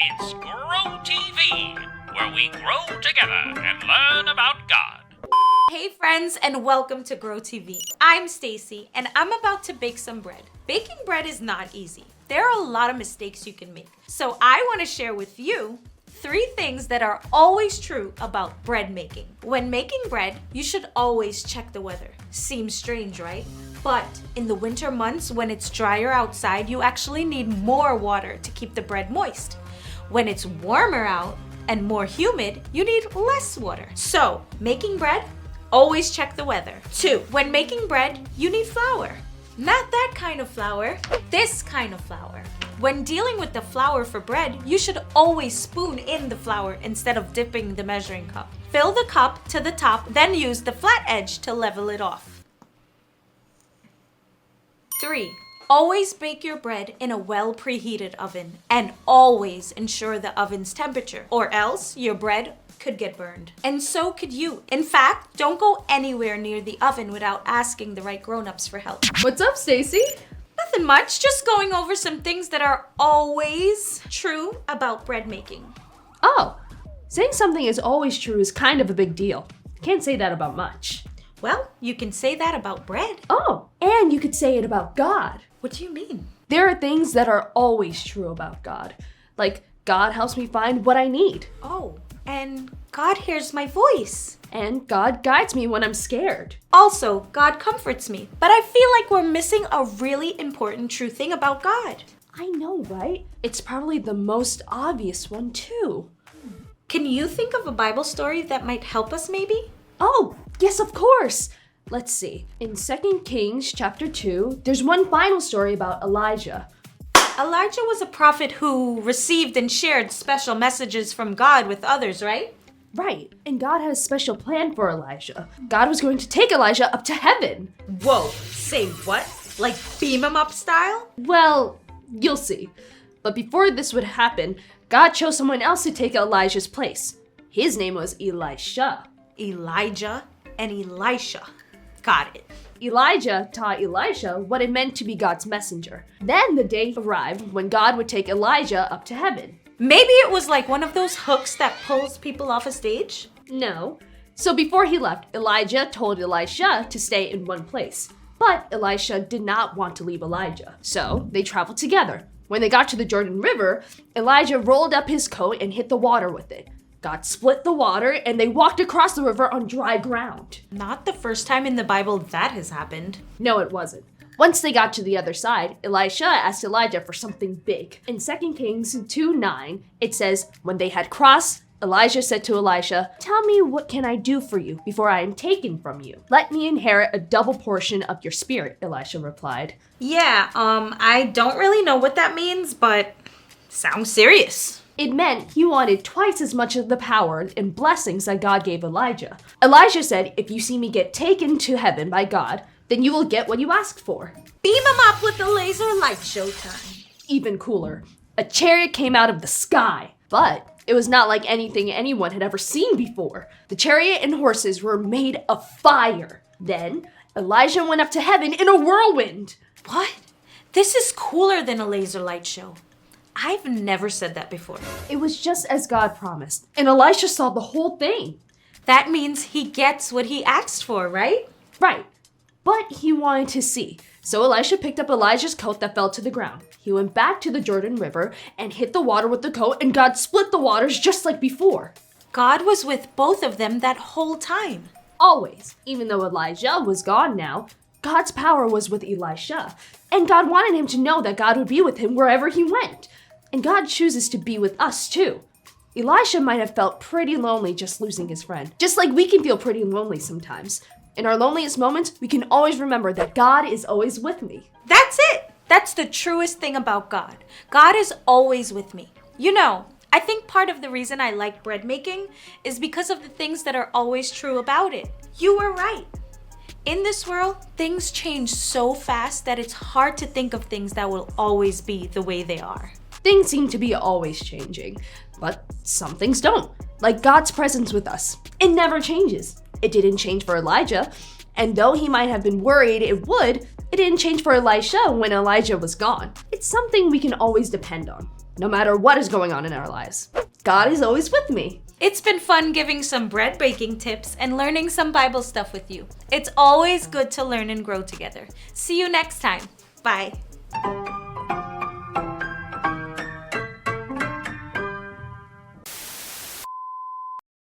It's Grow TV, where we grow together and learn about God. Hey friends, and welcome to Grow TV. I'm Stacy and I'm about to bake some bread. Baking bread is not easy. There are a lot of mistakes you can make. So I want to share with you 3 things that are always true about bread making. When making bread, you should always check the weather. Seems strange, right? But in the winter months when it's drier outside, you actually need more water to keep the bread moist. When it's warmer out and more humid, you need less water. So, making bread, always check the weather. 2, when making bread, you need flour. Not that kind of flour, this kind of flour. When dealing with the flour for bread, you should always spoon in the flour instead of dipping the measuring cup. Fill the cup to the top, then use the flat edge to level it off. 3, always bake your bread in a well preheated oven and always ensure the oven's temperature, or else your bread could get burned. And so could you. In fact, don't go anywhere near the oven without asking the right grown-ups for help. What's up, Stacy? Nothing much, just going over some things that are always true about bread making. Oh, saying something is always true is kind of a big deal. Can't say that about much. Well, you can say that about bread. Oh, and you could say it about God. What do you mean? There are things that are always true about God. Like, God helps me find what I need. Oh, and God hears my voice. And God guides me when I'm scared. Also, God comforts me. But I feel like we're missing a really important true thing about God. I know, right? It's probably the most obvious one, too. Can you think of a Bible story that might help us maybe? Oh, yes, of course. Let's see. In 2 Kings chapter 2, there's one final story about Elijah. Elijah was a prophet who received and shared special messages from God with others, right? Right, and God had a special plan for Elijah. God was going to take Elijah up to heaven. Whoa, say what? Like beam him up style? Well, you'll see. But before this would happen, God chose someone else to take Elijah's place. His name was Elisha. Elijah and Elisha. Got it. Elijah taught Elisha what it meant to be God's messenger. Then the day arrived when God would take Elijah up to heaven. Maybe it was like one of those hooks that pulls people off a stage? No. So before he left, Elijah told Elisha to stay in one place. But Elisha did not want to leave Elijah. So they traveled together. When they got to the Jordan River, Elijah rolled up his coat and hit the water with it. God split the water and they walked across the river on dry ground. Not the first time in the Bible that has happened. No, it wasn't. Once they got to the other side, Elisha asked Elijah for something big. In 2 Kings 2:9, it says, when they had crossed, Elijah said to Elisha, "Tell me, what can I do for you before I am taken from you? Let me inherit a double portion of your spirit," Elisha replied. Yeah, I don't really know what that means, but sounds serious. It meant he wanted twice as much of the power and blessings that God gave Elijah. Elijah said, "If you see me get taken to heaven by God, then you will get what you asked for." Beam him up with the laser light show time. Even cooler, a chariot came out of the sky. But it was not like anything anyone had ever seen before. The chariot and horses were made of fire. Then Elijah went up to heaven in a whirlwind. What? This is cooler than a laser light show. I've never said that before. It was just as God promised, and Elisha saw the whole thing. That means he gets what he asked for, right? Right, but he wanted to see. So Elisha picked up Elijah's coat that fell to the ground. He went back to the Jordan River and hit the water with the coat, and God split the waters just like before. God was with both of them that whole time. Always, even though Elijah was gone now, God's power was with Elisha. And God wanted him to know that God would be with him wherever he went. And God chooses to be with us too. Elisha might have felt pretty lonely just losing his friend, just like we can feel pretty lonely sometimes. In our loneliest moments, we can always remember that God is always with me. That's it. That's the truest thing about God. God is always with me. You know, I think part of the reason I like bread making is because of the things that are always true about it. You were right. In this world, things change so fast that it's hard to think of things that will always be the way they are. Things seem to be always changing, but some things don't. Like God's presence with us. It never changes. It didn't change for Elijah, and though he might have been worried it would, it didn't change for Elisha when Elijah was gone. It's something we can always depend on. no matter what is going on in our lives. God is always with me. It's been fun giving some bread baking tips and learning some Bible stuff with you. It's always good to learn and grow together. See you next time. Bye.